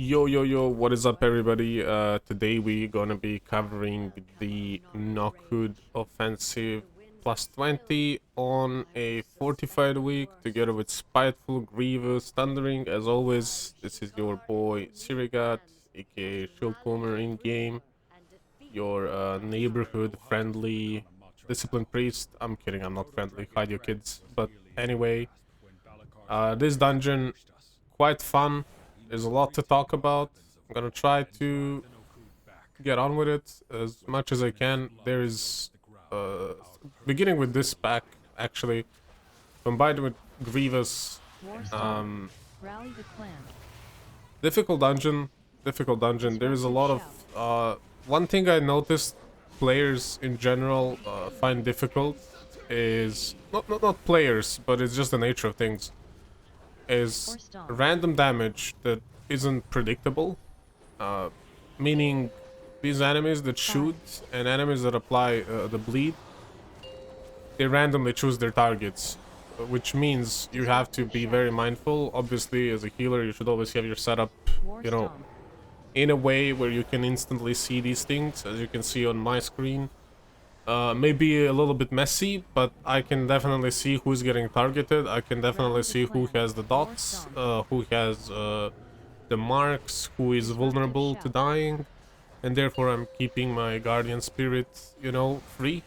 Yo, what is up everybody? Today we're gonna be covering the Nokhud offensive plus 20 on a Fortified week together with Spiteful, Grievous, Thundering. As always, this is your boy Sirigath, aka Shieldcoomer in game, your neighborhood friendly disciplined priest. I'm kidding, I'm not friendly, hide your kids. But anyway, this dungeon, quite fun. There's a lot to talk about. I'm gonna try to get on with it as much as I can. There is, beginning with this pack, actually, combined with Grievous, difficult dungeon, There is a lot of, one thing I noticed players in general find difficult is, not players, but it's just the nature of things, is random damage that isn't predictable, meaning these enemies that shoot and enemies that apply the bleed, they randomly choose their targets, which means you have to be very mindful. Obviously, as a healer, you should always have your setup, you know, in a way where you can instantly see these things, as you can see on my screen. Maybe a little bit messy, but I can definitely see who's getting targeted. I can definitely see who has the dots, who has the marks, who is vulnerable to dying, and therefore I'm keeping my guardian spirit, you know, free.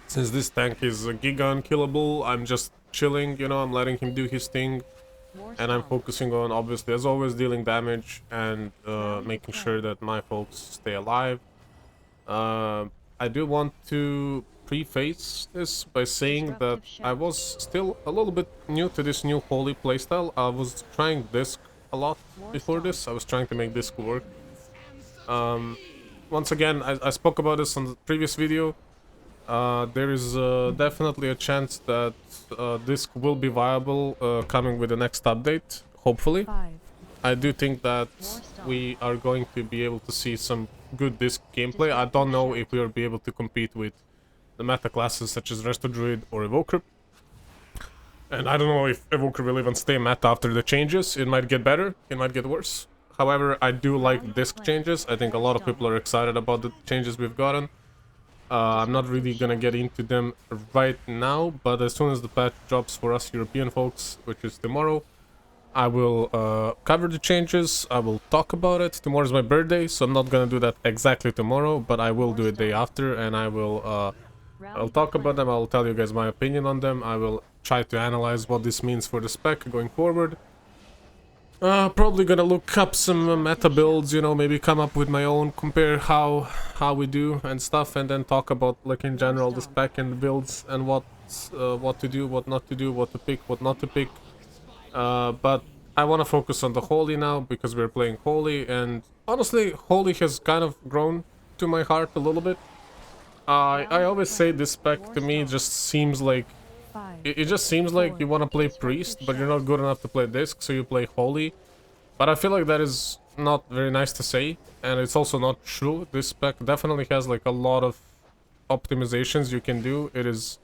Since this tank is giga unkillable, I'm just chilling, you know, I'm letting him do his thing, and I'm focusing on, obviously, as always, dealing damage and making sure that my folks stay alive. I do want to preface this by saying that I was still a little bit new to this new holy playstyle. I was trying disc a lot before this. I was trying to make disc work. Once again, I spoke about this on the previous video. There is definitely a chance that disc will be viable coming with the next update, hopefully. I do think that we are going to be able to see some good disc gameplay. I don't know if we will be able to compete with the meta classes such as Resto Druid or Evoker. And I don't know if Evoker will even stay meta after the changes. It might get better, it might get worse. However, I do like disc changes. I think a lot of people are excited about the changes we've gotten. I'm not really gonna get into them right now, but as soon as the patch drops for us European folks, which is tomorrow, I will cover the changes, I will talk about it. Tomorrow's my birthday, so I'm not gonna do that exactly tomorrow, but I will do it day after, and I will I'll talk about them, I'll tell you guys my opinion on them, I will try to analyze what this means for the spec going forward. Probably gonna look up some meta builds, you know, maybe come up with my own, compare how we do and stuff, and then talk about, like, in general, the spec and the builds and what to do, what not to do, what to pick, what not to pick. But I want to focus on the Holy now, because we're playing Holy, and honestly, Holy has kind of grown to my heart a little bit. I always say this spec to me just seems like, it just seems like you want to play Priest, but you're not good enough to play Disc, so you play Holy. But I feel like that is not very nice to say, and it's also not true. This spec definitely has, like, a lot of optimizations you can do. It is,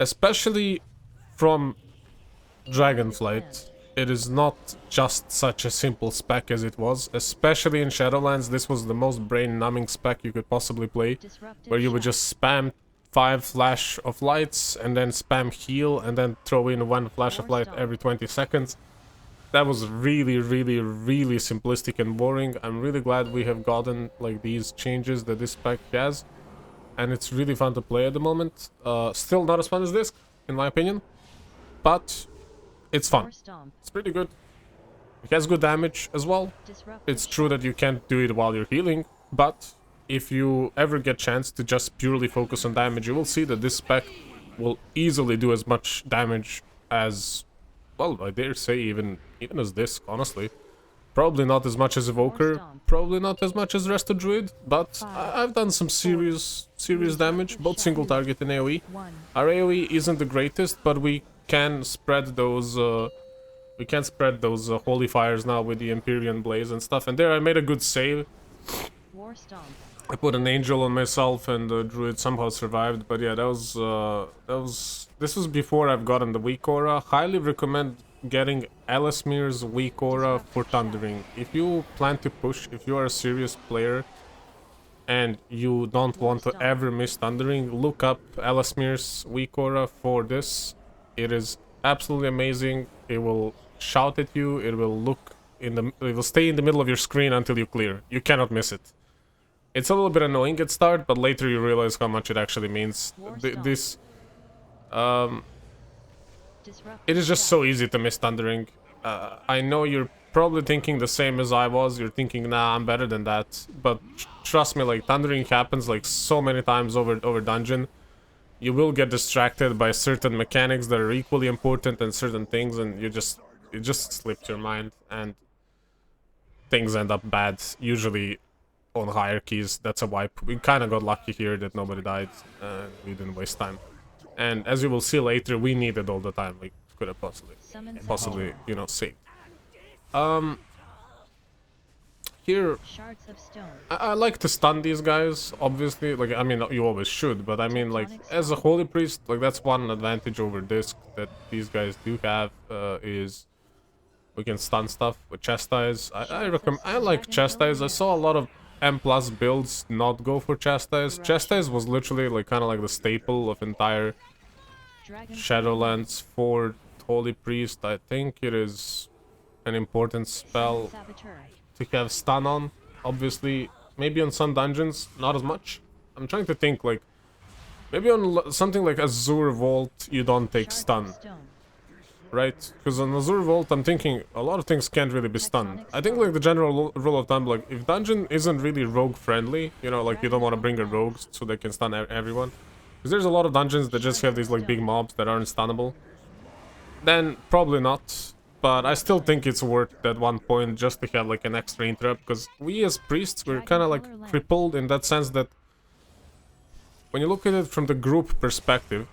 especially from Dragonflight, it is not just such a simple spec as it was. Especially in Shadowlands, this was the most brain-numbing spec you could possibly play, where you would just spam 5 flash of lights and then spam heal and then throw in 1 flash of light every 20 seconds. That was really simplistic and boring. I'm really glad we have gotten, like, these changes that this spec has, and it's really fun to play at the moment. Still not as fun as this, in my opinion, but it's fun. It's pretty good. It has good damage as well. It's true that you can't do it while you're healing, but if you ever get chance to just purely focus on damage, you will see that this spec will easily do as much damage as, well, I dare say even as Disc, honestly. Probably not as much as Evoker, probably not as much as Resto Druid, but I've done some serious damage, both single target and AoE. Our AoE isn't the greatest, but we can spread those holy fires now with the Empyrean Blaze and stuff, and there I made a good save. I put an angel on myself and the druid somehow survived, but yeah, this was before I've gotten the weak aura. Highly recommend getting Ellesmere's weak aura for Thundering. If you plan to push, if you are a serious player and you don't want to ever miss Thundering, look up Ellesmere's weak aura for this. It is absolutely amazing. It will shout at you, it will stay in the middle of your screen until you clear. You cannot miss it. It's a little bit annoying at start, but later you realize how much it actually means. It is just so easy to miss Thundering. I know you're probably thinking the same as I was. You're thinking, nah, I'm better than that. But trust me, like, Thundering happens like so many times over dungeon. You will get distracted by certain mechanics that are equally important and certain things, and it just slips your mind, and things end up bad. Usually on hierarchies, that's a wipe. We kind of got lucky here that nobody died, and we didn't waste time. And as you will see later, we needed all the time we could have possibly, you know, saved. Here, I like to stun these guys, obviously. Like, I mean, you always should, but I mean, like, as a Holy Priest, like, that's one advantage over Disc that these guys do have, is we can stun stuff with Chastise. I like Chastise. I saw a lot of M+ builds not go for Chastise. Chastise was literally like kind of like the staple of entire Shadowlands for Holy Priest. I think it is an important spell to have stun on. Obviously, maybe on some dungeons, not as much. I'm trying to think, like, maybe on something like Azure Vault, you don't take stun. Right? Because on Azure Vault, I'm thinking a lot of things can't really be stunned. I think, like, the general rule of thumb, like, if dungeon isn't really rogue friendly, you know, like, you don't want to bring a rogue so they can stun everyone. Because there's a lot of dungeons that just have these, like, big mobs that aren't stunnable. Then, probably not. But I still think it's worth at one point just to have, like, an extra interrupt. Because we as priests, we're kind of, like, crippled in that sense that when you look at it from the group perspective,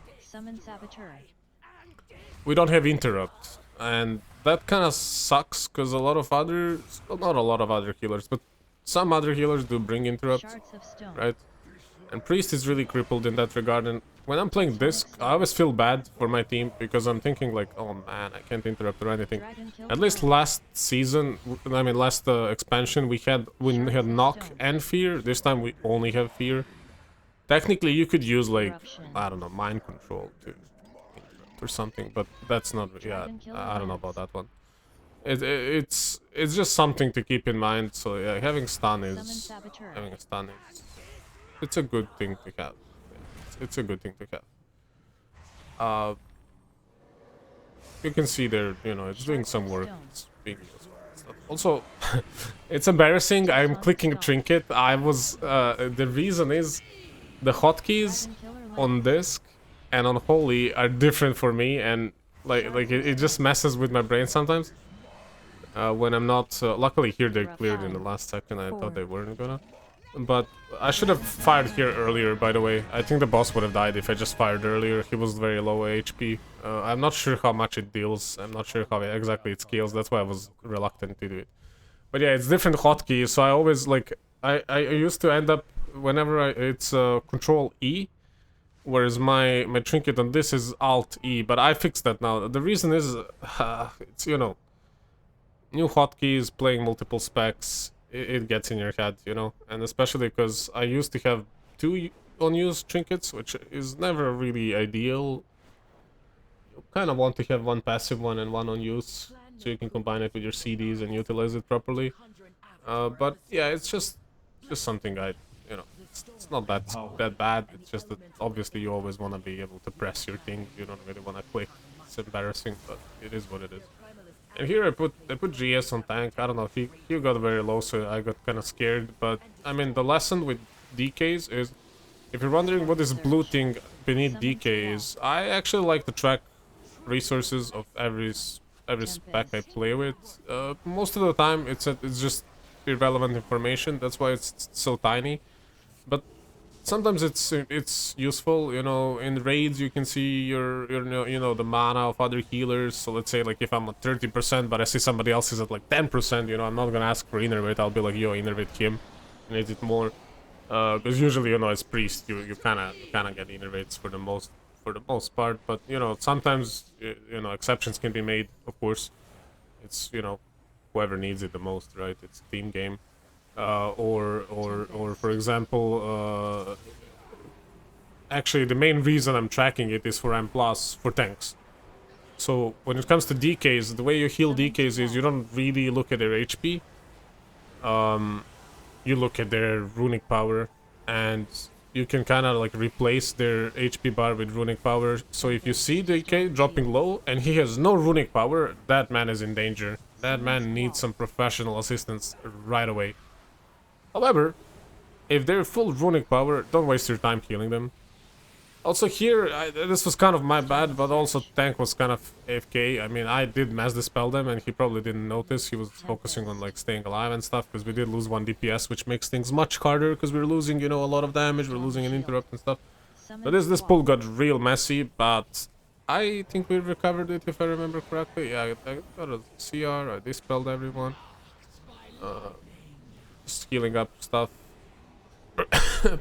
we don't have interrupt, and that kind of sucks because a lot of other, well, not a lot of other healers, but some other healers do bring interrupt, right? And Priest is really crippled in that regard, and when I'm playing Disc, I always feel bad for my team because I'm thinking like, oh man, I can't interrupt or anything. At least last season, I mean last expansion, we had Knock and Fear. This time we only have Fear. Technically, you could use like, I don't know, Mind Control to or something, but that's not, yeah, I don't know about that one. It's just something to keep in mind. So yeah, having a stun is it's a good thing to have. It's a good thing to have. You can see there, you know, it's doing some work. It's being useful and stuff. Also, it's embarrassing. I'm clicking Trinket. The reason is the hotkeys on Disc and on Holy are different for me, and like it just messes with my brain sometimes when I'm not. Luckily here they cleared in the last second. I thought they weren't gonna, but I should have fired here earlier. By the way, I think the boss would have died if I just fired earlier. He was very low HP. I'm not sure how much it deals. I'm not sure how exactly it scales. That's why I was reluctant to do it. But yeah, it's different hotkeys. So I always like I used to end up whenever it's Control E. Whereas my trinket on this is Alt E, but I fixed that now. The reason is, it's, you know, new hotkeys, playing multiple specs, it gets in your head, you know? And especially because I used to have 2 unused trinkets, which is never really ideal. You kind of want to have 1 passive one and 1 unused, so you can combine it with your CDs and utilize it properly. But yeah, it's just something you know, it's not that bad. It's just that obviously you always want to be able to press your thing. You don't really want to click. It's embarrassing, but it is what it is. And here I put GS on tank. I don't know, he got very low, so I got kind of scared. But I mean, the lesson with DKs is, if you're wondering what this blue thing beneath DK is, I actually like to track resources of every spec I play with. Most of the time it's just irrelevant information. That's why it's so tiny. But sometimes it's useful, you know. In raids you can see your you know the mana of other healers. So let's say like if I'm at 30% but I see somebody else is at like 10%, you know, I'm not gonna ask for innervate. I'll be like, yo, innervate him, I need it more. Because usually, you know, as priest you kind of get innervates for the most for the most part, but you know, sometimes you know, exceptions can be made, of course. It's, you know, whoever needs it the most, right? It's a team game. Or for example, actually the main reason I'm tracking it is for M+ for tanks. So when it comes to DKs, the way you heal DKs is you don't really look at their HP. You look at their runic power, and you can kind of like replace their HP bar with runic power. So if you see DK dropping low and he has no runic power, that man is in danger. That man needs some professional assistance right away. However, if they're full runic power, don't waste your time healing them. Also here, this was kind of my bad, but also tank was kind of AFK. I mean, I did mass dispel them, and he probably didn't notice. He was focusing on like staying alive and stuff, because we did lose 1 DPS, which makes things much harder, because we're losing, you know, a lot of damage, we're losing an interrupt and stuff. So this pull got real messy, but I think we recovered it, if I remember correctly. Yeah, I got a CR, I dispelled everyone. Just healing up stuff.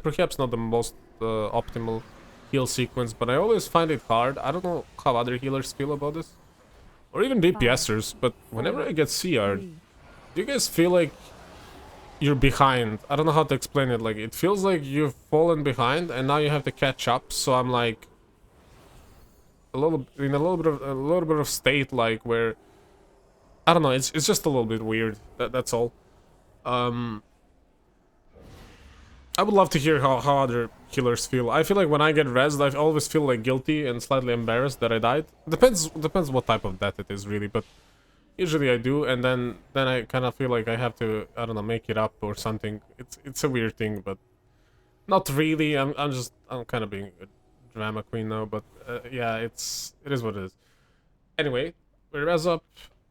Perhaps not the most optimal heal sequence, but I always find it hard. I don't know how other healers feel about this, or even DPSers, but whenever I get CR'd, do you guys feel like you're behind? I don't know how to explain it. Like, it feels like you've fallen behind and now you have to catch up. So I'm like a little bit of state, like, where I don't know, it's just a little bit weird. That's all. I would love to hear how other healers feel. I feel like when I get rezzed, I always feel like guilty and slightly embarrassed that I died. Depends what type of death it is, really, but usually I do, and then I kind of feel like I have to, I don't know, make it up or something. It's a weird thing, but not really. I'm kind of being a drama queen now, but yeah, it is what it is. Anyway, we res up.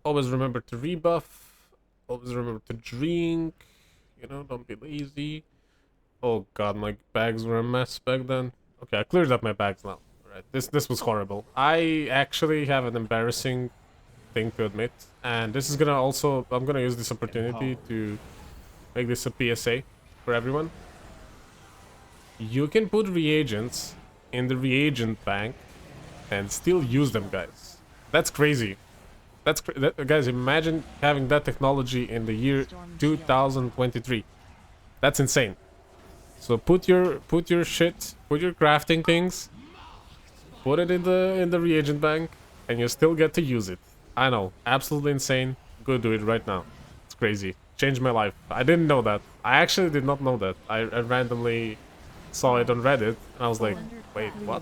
Always remember to rebuff. Always remember to drink. You know, don't be lazy. Oh god, my bags were a mess back then. Okay, I cleared up my bags now. Alright, this was horrible. I actually have an embarrassing thing to admit, and this is gonna also, I'm gonna use this opportunity to make this a PSA for everyone. You can put reagents in the reagent bank and still use them, guys. That's crazy. Guys, imagine having that technology in the year 2023. That's insane. So put your shit, put your crafting things, put it in the reagent bank, and you still get to use it. I know, absolutely insane. Go do it right now. It's crazy. Changed my life. I didn't know that. I actually did not know that. I randomly saw it on Reddit, and I was like, wait, what?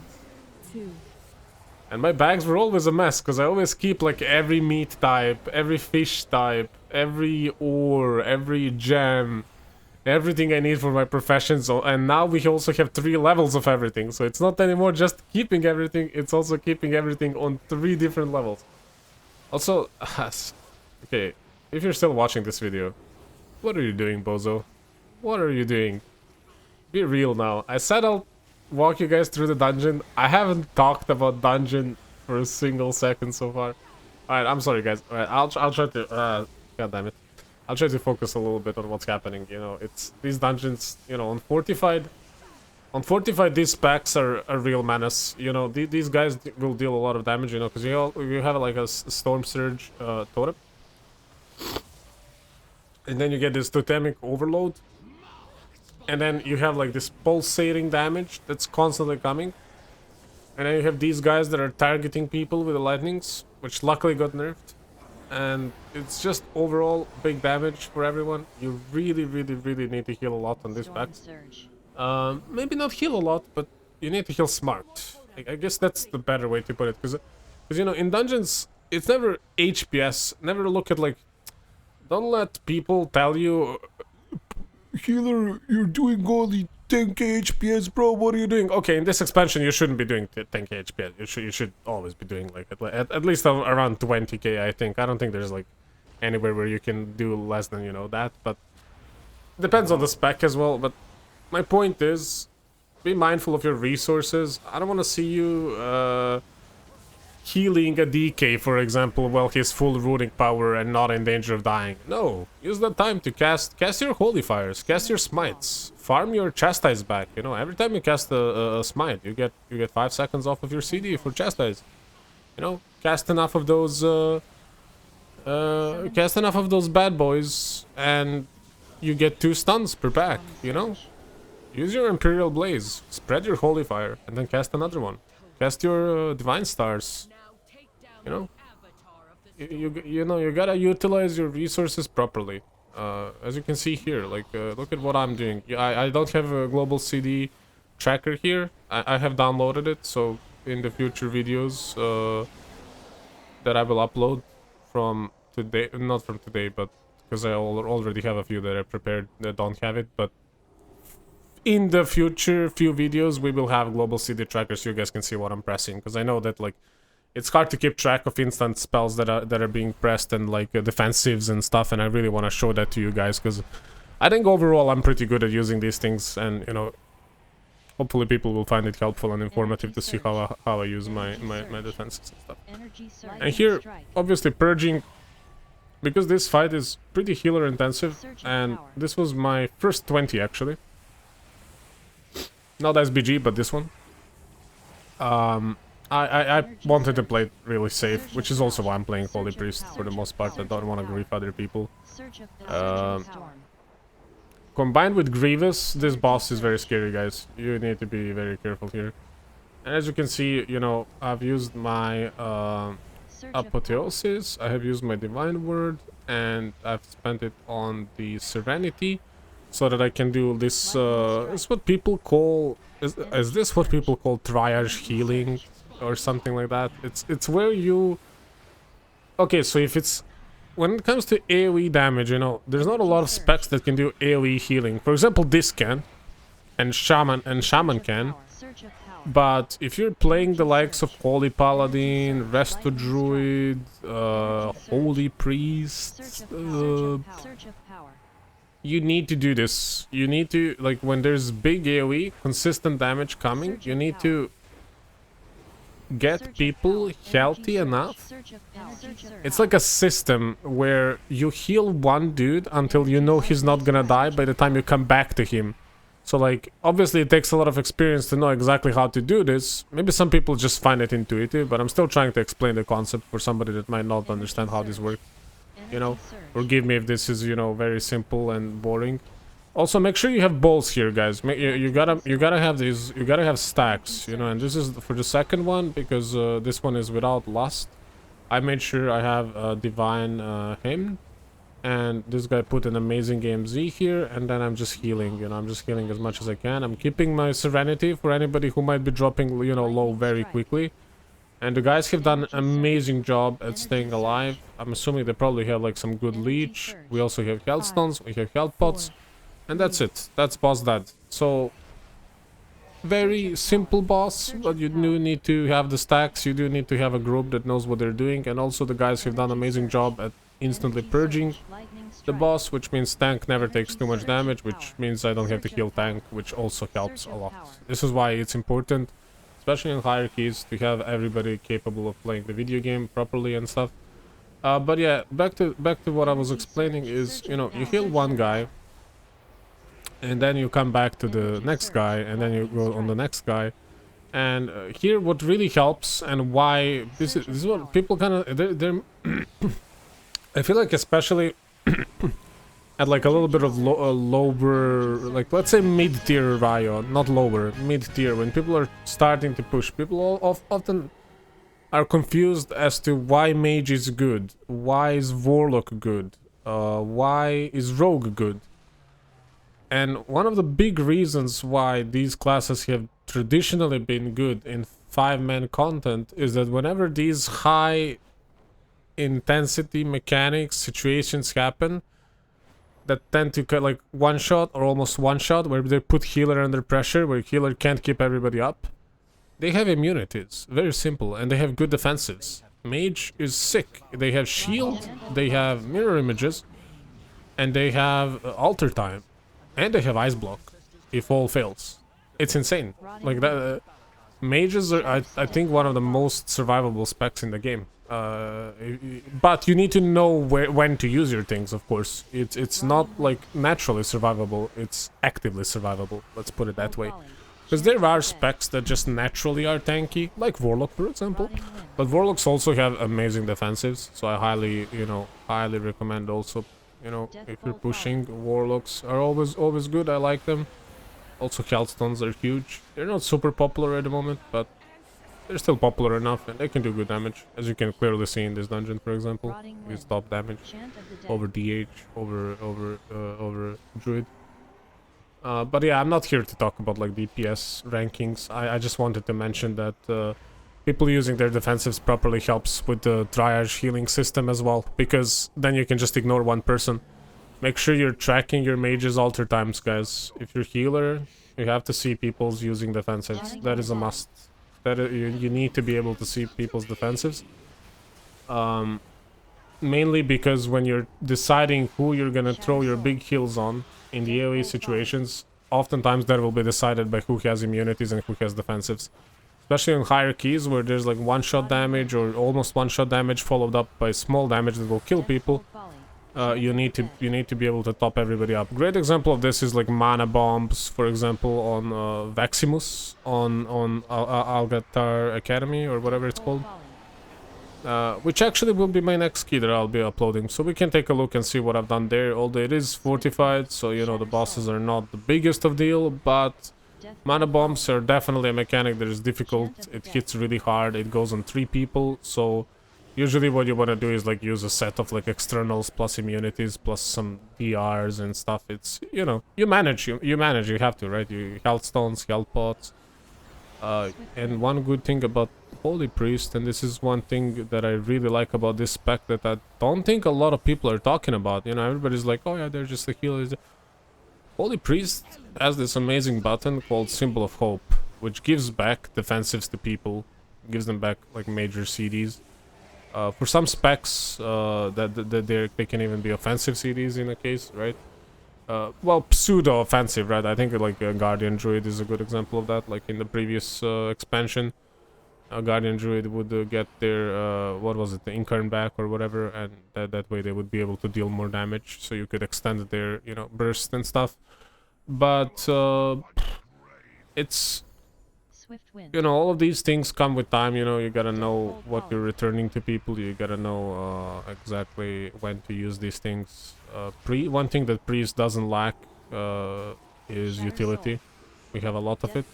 And my bags were always a mess, because I always keep like every meat type, every fish type, every ore, every gem, everything I need for my profession. So, and now we also have 3 levels of everything, so it's not anymore just keeping everything, it's also keeping everything on 3 different levels. Also, okay, if you're still watching this video, what are you doing, bozo? What are you doing? Be real now. I said I'll walk you guys through the dungeon. I haven't talked about dungeon for a single second so far. Alright, I'm sorry guys. Alright, I'll try to god damn it. I'll try to focus a little bit on what's happening, you know. It's these dungeons, you know, on Fortified these packs are a real menace, you know. These guys will deal a lot of damage, you know, because you have like a Storm Surge totem. And then you get this totemic overload. And then you have like this pulsating damage that's constantly coming. And then you have these guys that are targeting people with the lightnings, which luckily got nerfed. And it's just overall big damage for everyone. You really need to heal a lot on these packs. Maybe not heal a lot, but you need to heal smart. I guess that's the better way to put it, because you know, in dungeons it's never HPS. Never look at like, don't let people tell you, healer, you're doing only 10k HPS, bro, what are you doing? Okay, in this expansion you shouldn't be doing 10k HPS. You should always be doing like at least around 20k, I think. I don't think there's like anywhere where you can do less than, you know, that, but depends on the spec as well. But my point is, be mindful of your resources. I don't want to see you healing a DK, for example, while he's full runic power and not in danger of dying. No, use that time to cast your holy fires, cast your smites, farm your chastise back. You know, every time you cast a smite, you get 5 seconds off of your CD for chastise. You know, cast enough of those bad boys, and you get 2 stuns per pack. You know, use your Imperial Blaze, spread your holy fire, and then cast another one. Cast your Divine Stars. You know, you know, you gotta utilize your resources properly. As you can see here, like, look at what I'm doing. I don't have a global CD tracker here. I have downloaded it, so in the future videos that I will upload from today, not from today, but because I already have a few that I prepared that don't have it, but in the future few videos we will have global CD trackers so you guys can see what I'm pressing, because I know that, like, it's hard to keep track of instant spells that are being pressed and, like, defensives and stuff, and I really want to show that to you guys, because I think overall I'm pretty good at using these things, and, you know, hopefully people will find it helpful and informative to see how I use my defenses and stuff. And here, obviously, purging, because this fight is pretty healer intensive, and this was my first 20 actually. Not SBG, but this one. I wanted to play it really safe, which is also why I'm playing Holy Priest for the most part. I don't want to grief other people. Combined with Grievous, this boss is very scary, guys. You need to be very careful here. And as you can see, you know, I've used my Apotheosis, I have used my Divine Word, and I've spent it on the Serenity, so that I can do this, is what people call, is this what people call triage healing, or something like that? It's where you, okay, so if it's, when it comes to AoE damage, you know, there's not a lot of specs that can do AoE healing. For example, this can, and Shaman can, but if you're playing the likes of Holy Paladin, Resto Druid, Holy Priest, you need to do this. You need to, like, when there's big AoE, consistent damage coming, you need to get people healthy enough. It's like a system where you heal one dude until you know he's not gonna die by the time you come back to him. So, like, obviously it takes a lot of experience to know exactly how to do this. Maybe some people just find it intuitive, but I'm still trying to explain the concept for somebody that might not understand how this works. You know, forgive me if this is, you know, very simple and boring. Also, make sure you have bowls here, guys. You gotta have these. You gotta have stacks, you know. And this is for the second one, because this one is without lust. I made sure I have a divine hymn, and this guy put an amazing game Z here, and then I'm just healing. You know, I'm just healing as much as I can. I'm keeping my serenity for anybody who might be dropping, you know, low very quickly. And the guys have done an amazing job at staying alive. I'm assuming they probably have, like, some good leech. We also have health stones. We have health pots. And that's it. That's boss dead. So, very simple boss, but you do need to have the stacks. You do need to have a group that knows what they're doing. And also the guys have done an amazing job at instantly purging the boss, which means tank never takes too much damage, which means I don't have to heal tank, which also helps a lot. This is why it's important, especially in hierarchies, to have everybody capable of playing the video game properly and stuff. But yeah, back to what I was explaining is, you know, you heal one guy, and then you come back to the next guy, and then you go on the next guy. And here what really helps, and why this is what people kind of they're I feel like, especially at, like, a little bit of lower, like, let's say mid-tier Riot, not lower, mid-tier, when people are starting to push, people often are confused as to why mage is good, why is warlock good, why is rogue good. And one of the big reasons why these classes have traditionally been good in 5-man content is that whenever these high intensity mechanics situations happen that tend to cut, like, one shot or almost one shot, where they put healer under pressure, where healer can't keep everybody up, they have immunities, very simple, and they have good defenses. Mage is sick. They have shield, they have mirror images, and they have alter time. And they have ice block, if all fails. It's insane. Like that. Mages are, I think, one of the most survivable specs in the game. But you need to know when to use your things, of course. It's not like naturally survivable, it's actively survivable, let's put it that way. Because there are specs that just naturally are tanky, like Warlock, for example. But Warlocks also have amazing defensives, so I highly, highly recommend also, if you're pushing, Warlocks are always good, I like them. Also, Hellstones are huge. They're not super popular at the moment, but they're still popular enough, and they can do good damage. As you can clearly see in this dungeon, for example. It's top damage over DH, over Druid. But yeah, I'm not here to talk about like DPS rankings. I just wanted to mention that people using their defensives properly helps with the triage healing system as well, because then you can just ignore one person. Make sure you're tracking your mages alter times, guys. If you're healer, you have to see people's using defensives. That is a must. You need to be able to see people's defensives. Mainly because when you're deciding who you're gonna throw your big heals on in the AoE situations, oftentimes that will be decided by who has immunities and who has defensives. Especially on higher keys where there's like one-shot damage or almost one-shot damage followed up by small damage that will kill people. You need to be able to top everybody up. Great example of this is like mana bombs, for example, on Vaximus, on Algatar Academy or whatever it's called, which actually will be my next key that I'll be uploading. So we can take a look and see what I've done there. Although it is fortified, so the bosses are not the biggest of deal, but mana bombs are definitely a mechanic that is difficult. It hits really hard. It goes on 3 people, so. Usually what you want to do is like use a set of like externals plus immunities plus some DRs and stuff. It's, you manage, you have to, right? You health stones, health pots. And one good thing about Holy Priest, and this is one thing that I really like about this spec that I don't think a lot of people are talking about. Everybody's like, oh yeah, they're just a healer. Holy Priest has this amazing button called Symbol of Hope, which gives back defensives to people, gives them back like major CDs. For some specs, they can even be offensive CDs in a case, right? Well, pseudo-offensive, right? I think like Guardian Druid is a good example of that. Like in the previous expansion, a Guardian Druid would get their, what was it, the Incarn back or whatever, and that way they would be able to deal more damage, so you could extend their, burst and stuff. But it's... all of these things come with time, you gotta know what you're returning to people, you gotta know exactly when to use these things. One thing that Priest doesn't lack is utility. We have a lot of it.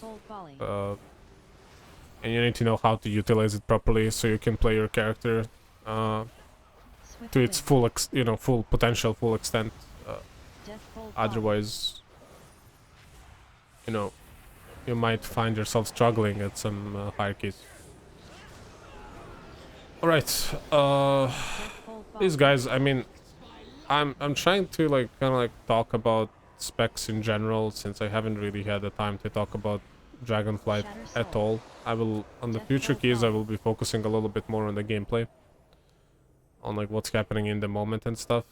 And you need to know how to utilize it properly so you can play your character to its full, full potential, full extent. Otherwise, you might find yourself struggling at some hierarchies. Alright, these guys, I mean, I'm trying to kind of talk about specs in general, since I haven't really had the time to talk about Dragonflight at all. On the future keys, I will be focusing a little bit more on the gameplay, on what's happening in the moment and stuff.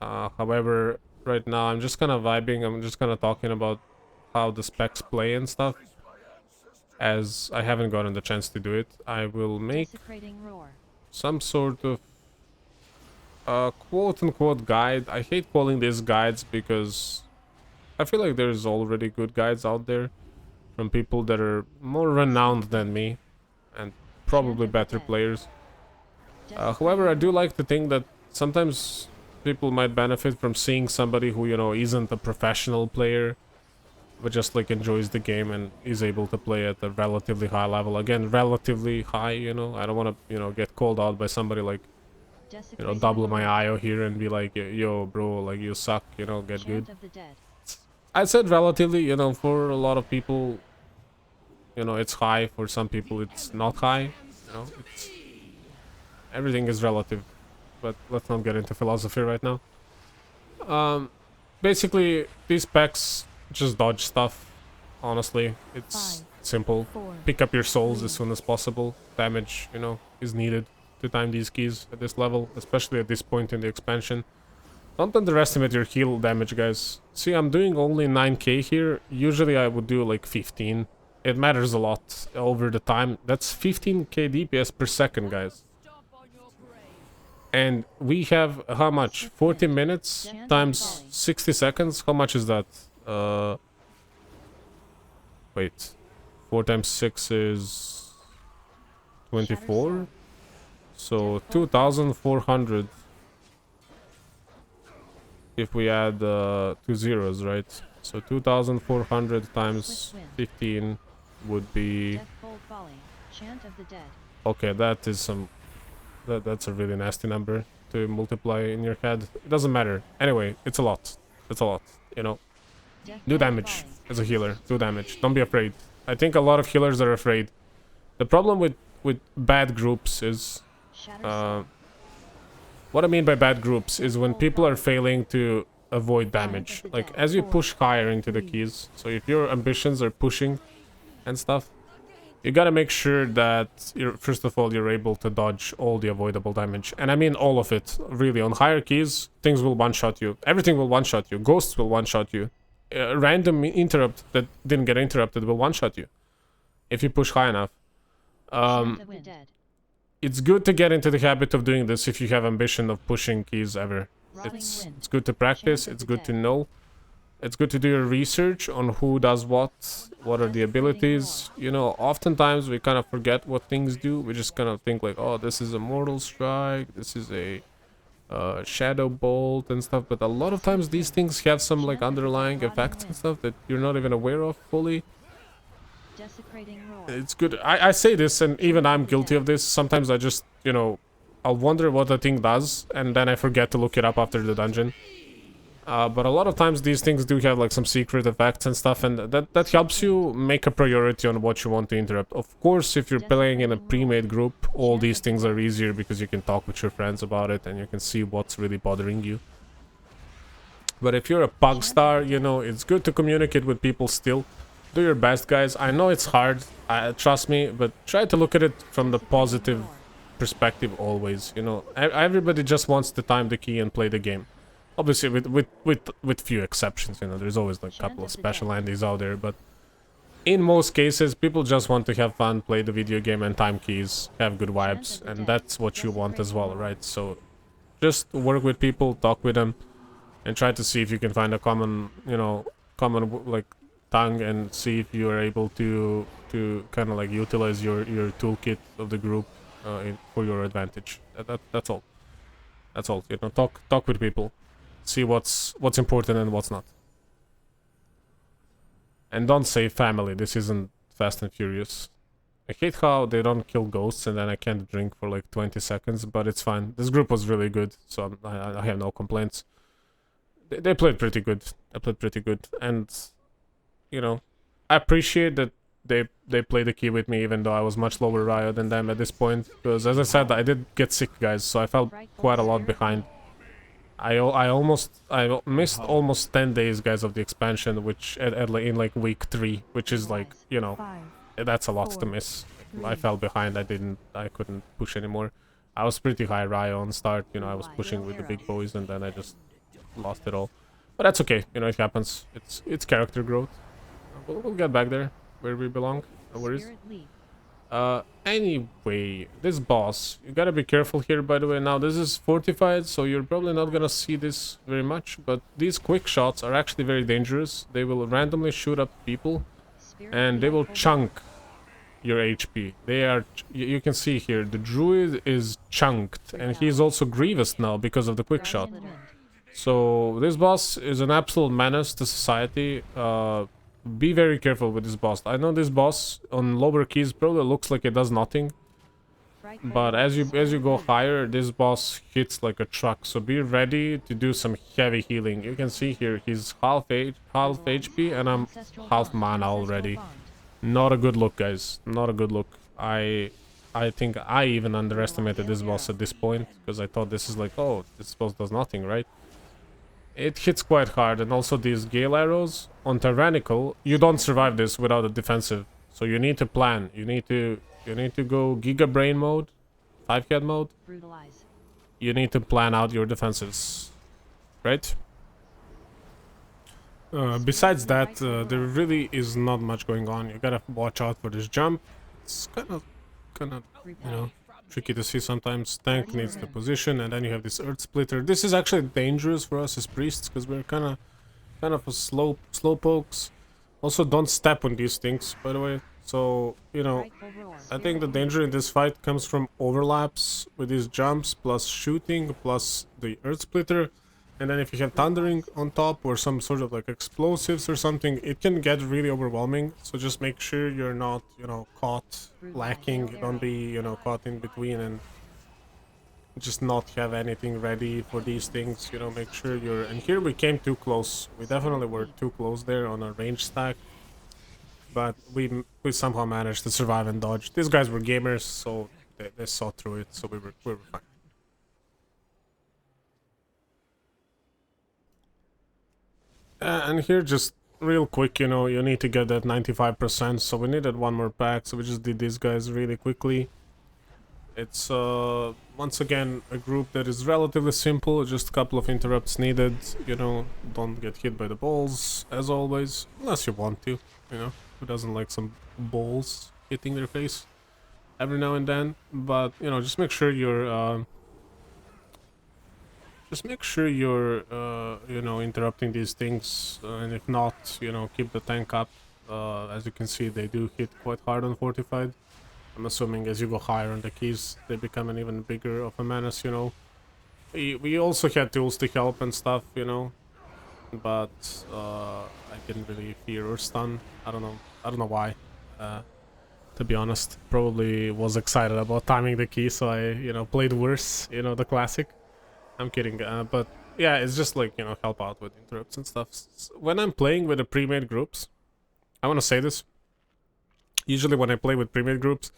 However, right now I'm just kind of vibing, I'm just kind of talking about how the specs play and stuff, as I haven't gotten the chance to do it. I will make some sort of quote-unquote guide. I hate calling these guides because I feel like there's already good guides out there from people that are more renowned than me and probably better players. However, I do like to think that sometimes people might benefit from seeing somebody who, isn't a professional player, but just enjoys the game and is able to play at a relatively high level. Again, relatively high, I don't want to, get called out by somebody double my IO here and be like, yo, bro, you suck, get good. I said relatively, for a lot of people, it's high. For some people, it's not high. Everything is relative. But let's not get into philosophy right now. Basically, these specs just dodge stuff. Honestly, it's simple. Pick up your souls as soon as possible. Damage, is needed to time these keys at this level, especially at this point in the expansion. Don't underestimate your heal damage, guys. See, I'm doing only 9k here. Usually I would do 15. It matters a lot over the time. That's 15k DPS per second, guys. And we have how much? 40 minutes times 60 seconds? How much is that? Wait. 4 times 6 is 24? So 2,400 if we add 2 zeros, right? So 2,400 times 15 would be... Okay, that is some... That's a really nasty number to multiply in your head. It doesn't matter. Anyway, it's a lot. It's a lot, you know. Do damage as a healer. Do damage. Don't be afraid. I think a lot of healers are afraid. The problem with bad groups is... what I mean by bad groups is when people are failing to avoid damage. Like, as you push higher into the keys, so if your ambitions are pushing and stuff, you gotta make sure that, first of all, you're able to dodge all the avoidable damage. And I mean all of it, really. On higher keys, things will one-shot you. Everything will one-shot you. Ghosts will one-shot you. Random interrupt that didn't get interrupted will one-shot you. If you push high enough. It's good to get into the habit of doing this if you have ambition of pushing keys ever. It's good to practice, it's good to know. It's good to do your research on who does what are the abilities. You know, oftentimes we kind of forget what things do. We just kind of think like, oh, this is a Mortal Strike, this is a Shadow Bolt and stuff. But a lot of times these things have some like underlying effects and stuff that you're not even aware of fully. It's good. I say this, and even I'm guilty of this. Sometimes I just, you know, I'll wonder what the thing does, and then I forget to look it up after the dungeon. But a lot of times these things do have like some secret effects and stuff, and that helps you make a priority on what you want to interrupt. Of course, if you're playing in a pre-made group, all these things are easier because you can talk with your friends about it and you can see what's really bothering you. But if you're a pug star, you know, it's good to communicate with people still. Do your best, guys. I know it's hard, trust me, but try to look at it from the positive perspective always. You know, everybody just wants to time the key and play the game. Obviously, with few exceptions, you know, there's always like a couple of special handies out there, but in most cases, people just want to have fun, play the video game and time keys, have good vibes, and that's what you want as well, right? So just work with people, talk with them, and try to see if you can find a common, you know, like tongue, and see if you are able to kind of like utilize your toolkit of the group for your advantage. That's all. That's all. You know, talk with people, see what's important and what's not. And don't say family. This isn't Fast and Furious. I hate how they don't kill ghosts and then I can't drink for like 20 seconds, but it's fine. This group was really good, so I have no complaints. They played pretty good. They played pretty good, and you know, I appreciate that they played the key with me, even though I was much lower Riot than them at this point. Because as I said, I did get sick, guys, so I felt quite a lot behind. I missed almost 10 days, guys, of the expansion, which in like week 3, which is like, you know, that's a lot to miss. I fell behind. I couldn't push anymore. I was pretty high Riot on start, you know, I was pushing with the big boys, and then I just lost it all. But that's okay, you know, it happens. It's character growth. We'll get back there, where we belong. No worries. Anyway, this boss, you gotta be careful here, by the way. Now, this is Fortified, so you're probably not gonna see this very much, but these quick shots are actually very dangerous. They will randomly shoot up people, and they will chunk your HP. They are, you can see here, the druid is chunked, and he is also Grievous now because of the quick shot. So this boss is an absolute menace to society. Be very careful with this boss. I know this boss on lower keys probably looks like it does nothing, but as you go higher, this boss hits like a truck. So be ready to do some heavy healing. You can see here he's half HP, and I'm half mana already. Not a good look, guys. Not a good look. I think I even underestimated this boss at this point, because I thought this is like, oh, this boss does nothing, right? It hits quite hard, and also these Gale Arrows on Tyrannical, you don't survive this without a defensive. So you need to plan. You need to go Giga Brain mode, 5-head mode. Brutalize. You need to plan out your defenses, right? Besides that, there really is not much going on. You gotta watch out for this jump. It's kind of, you know, tricky to see sometimes. Tank needs the position, and then you have this Earth Splitter. This is actually dangerous for us as priests because we're kind of a slow pokes. Also, don't step on these things, by the way. So, you know, I think the danger in this fight comes from overlaps with these jumps, plus shooting, plus the Earth Splitter. And then if you have thundering on top or some sort of like explosives or something, it can get really overwhelming. So just make sure you're not, you know, caught lacking. Don't be, you know, caught in between and just not have anything ready for these things. You know, make sure you're... And here we came too close. We definitely were too close there on a range stack. But we somehow managed to survive and dodge. These guys were gamers, so they saw through it, so we were fine. And here, just real quick, you know, you need to get that 95%, so we needed one more pack, so we just did these guys really quickly. It's, once again, a group that is relatively simple, just a couple of interrupts needed, you know, don't get hit by the balls, as always, unless you want to, you know, who doesn't like some balls hitting their face every now and then, but, you know, just make sure you're, you know, interrupting these things, and if not, you know, keep the tank up. As you can see, they do hit quite hard on Fortified. I'm assuming as you go higher on the keys, they become an even bigger of a menace, you know. We also had tools to help and stuff, you know, but I didn't really fear or stun. I don't know why. To be honest, probably was excited about timing the key, so I, you know, played worse, you know, the classic. I'm kidding, but yeah, it's just like, you know, help out with interrupts and stuff. When I'm playing with the pre-made groups, I want to say this. Usually when I play with pre-made groups,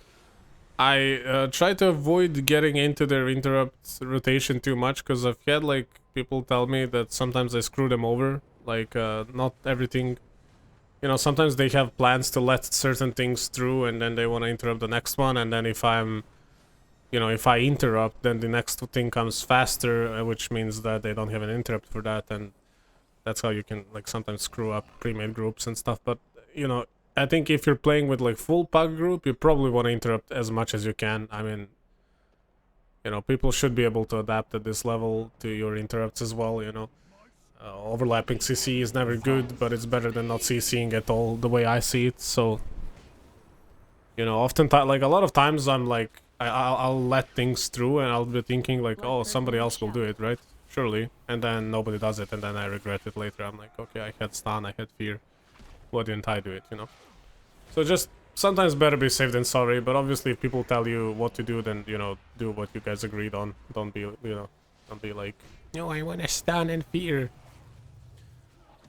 I try to avoid getting into their interrupt rotation too much, because I've had like people tell me that sometimes I screw them over. Like, not everything, you know, sometimes they have plans to let certain things through and then they want to interrupt the next one, and then if I'm... You know, if I interrupt, then the next thing comes faster, which means that they don't have an interrupt for that, and that's how you can, like, sometimes screw up pre-made groups and stuff. But, you know, I think if you're playing with, like, full pack group, you probably want to interrupt as much as you can. I mean, you know, people should be able to adapt at this level to your interrupts as well, you know. Overlapping CC is never good, but it's better than not CCing at all, the way I see it, so... You know, oftentimes, like, a lot of times I'm like... I'll let things through and I'll be thinking like, oh, somebody else will do it, right? Surely. And then nobody does it and then I regret it later. I'm like, okay, I had stun, I had fear. Why didn't I do it, you know? So just sometimes better be safe than sorry, but obviously if people tell you what to do, then, you know, do what you guys agreed on. Don't be, you know, don't be like, no, I want to stun and fear.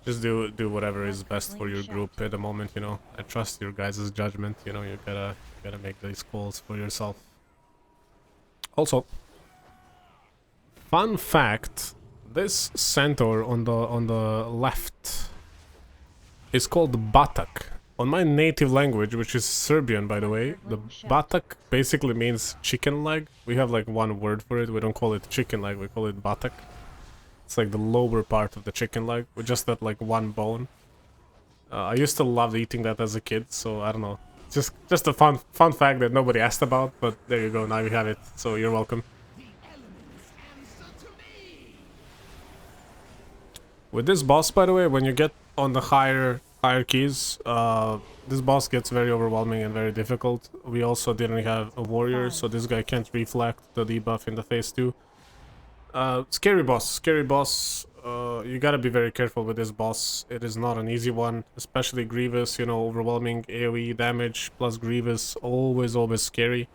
Just do whatever is best for your group at the moment, you know. I trust your guys' judgment, you know, you gotta make these calls for yourself. Also, fun fact, this centaur on the left is called Batak. On my native language, which is Serbian, by the way, the Batak basically means chicken leg. We have like one word for it. We don't call it chicken leg, we call it Batak. It's like the lower part of the chicken leg with just that like one bone. I used to love eating that as a kid, so I don't know. Just a fun fact that nobody asked about, but there you go, now you have it, so you're welcome. With this boss, by the way, when you get on the higher keys, this boss gets very overwhelming and very difficult. We also didn't have a warrior, so this guy can't reflect the debuff in the phase 2. Scary boss. You gotta be very careful with this boss. It is not an easy one, especially Grievous, you know, overwhelming AoE damage plus Grievous, always scary.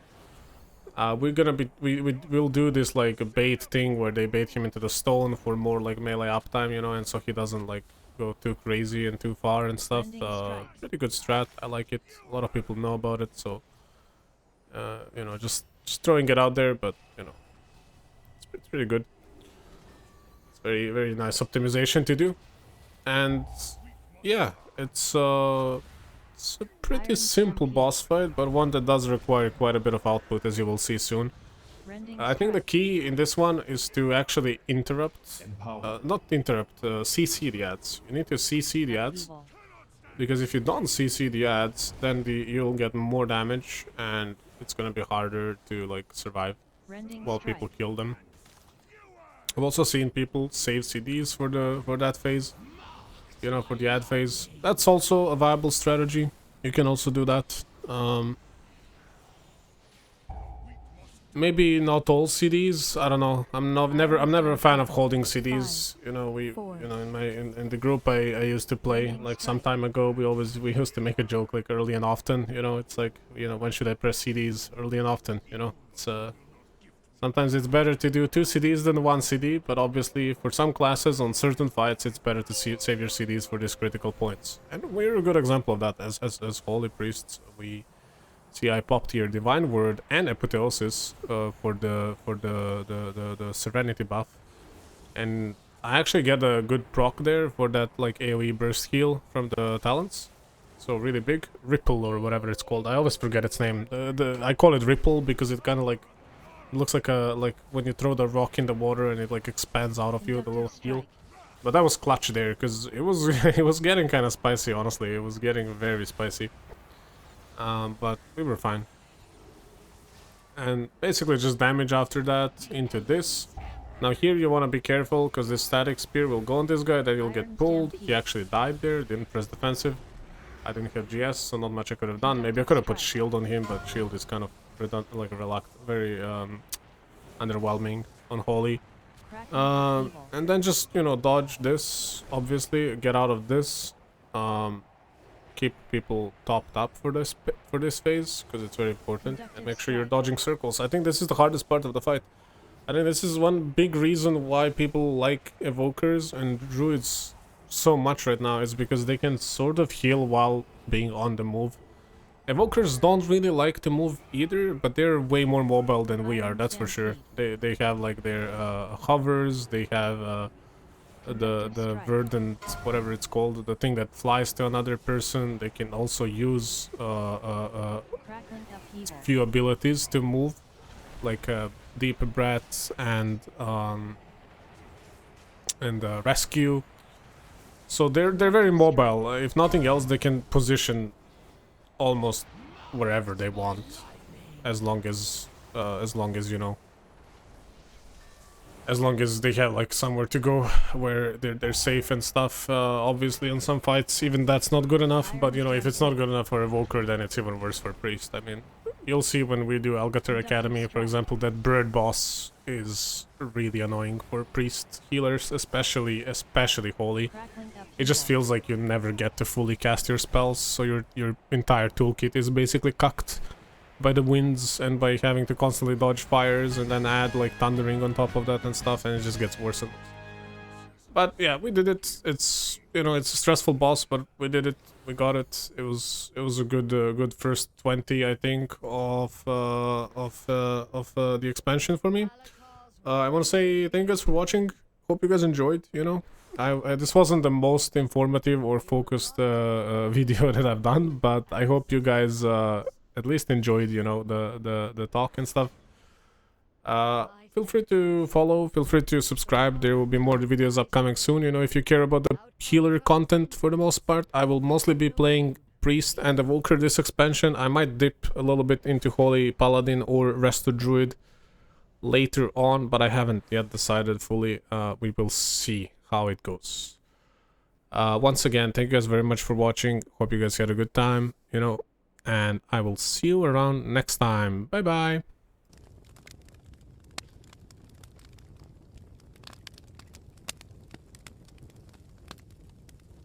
We'll do this like a bait thing where they bait him into the stone for more like melee uptime, you know, and so he doesn't like go too crazy and too far and stuff. Pretty good strat, I like it. A lot of people know about it, so you know, just throwing it out there, but you know, it's pretty good. Very nice optimization to do, and yeah, it's a pretty simple boss fight, but one that does require quite a bit of output, as you will see soon. I think the key in this one is to actually interrupt, not interrupt, CC the ads. You need to CC the ads, because if you don't CC the ads, then you'll get more damage, and it's gonna be harder to like survive while people kill them. I've also seen people save CDs for that phase, you know, for the ad phase. That's also a viable strategy. You can also do that. Maybe not all CDs. I don't know. I'm never a fan of holding CDs. You know, in the group I used to play like some time ago. We used to make a joke like early and often. You know, it's like, you know, when should I press CDs? Early and often. You know, it's sometimes it's better to do 2 CDs than 1 CD. But obviously, for some classes on certain fights, it's better to save your CDs for these critical points. And we're a good example of that as holy priests. See, I popped here Divine Word and Apotheosis for the Serenity buff, and I actually get a good proc there for that like AoE burst heal from the talents. So really big. Ripple or whatever it's called. I always forget its name. I call it Ripple because it kind of like looks like when you throw the rock in the water and it like expands out of you, the little heal. But that was clutch there because it was it was getting kind of spicy. Honestly, it was getting very spicy. But we were fine. And basically just damage after that into this. Now here you want to be careful because this static spear will go on this guy, then you'll get pulled. He actually died there, didn't press defensive. I didn't have GS, so not much I could have done. Maybe I could have put shield on him, but shield is kind of very underwhelming on Holy. And then just, you know, dodge this, obviously, get out of this. Keep people topped up for this phase because it's very important, and make sure you're dodging circles. I think this is the hardest part of the fight. I think this is one big reason why people like evokers and druids so much right now, is because they can sort of heal while being on the move. Evokers don't really like to move either, but they're way more mobile than we are, that's for sure. They have like their hovers, they have the verdant, whatever it's called, the thing that flies to another person. They can also use few abilities to move, like deep breaths and rescue. So they're very mobile. If nothing else, they can position almost wherever they want, as long as you know, as long as they have like somewhere to go where they're safe and stuff. Obviously on some fights even that's not good enough, but you know, if it's not good enough for Evoker, then it's even worse for Priest. I mean, you'll see when we do Algater Academy, for example, that bird boss is really annoying for Priest healers, especially Holy. It just feels like you never get to fully cast your spells, so your entire toolkit is basically cucked by the winds and by having to constantly dodge fires and then add like thundering on top of that and stuff, and it just gets worse and worse. But yeah, we did it. It's, you know, it's a stressful boss, but we did it. We got it. It was a good first 20, I think, of the expansion for me. I want to say thank you guys for watching. Hope you guys enjoyed. You know, this wasn't the most informative or focused video that I've done, but I hope you guys at least enjoyed, you know, the talk and stuff. Feel free to follow, feel free to subscribe. There will be more videos upcoming soon. You know, if you care about the healer content for the most part, I will mostly be playing Priest and Evoker this expansion. I might dip a little bit into Holy Paladin or Resto Druid later on, but I haven't yet decided fully. We will see how it goes. Once again, thank you guys very much for watching. Hope you guys had a good time, you know, and I will see you around next time. Bye bye.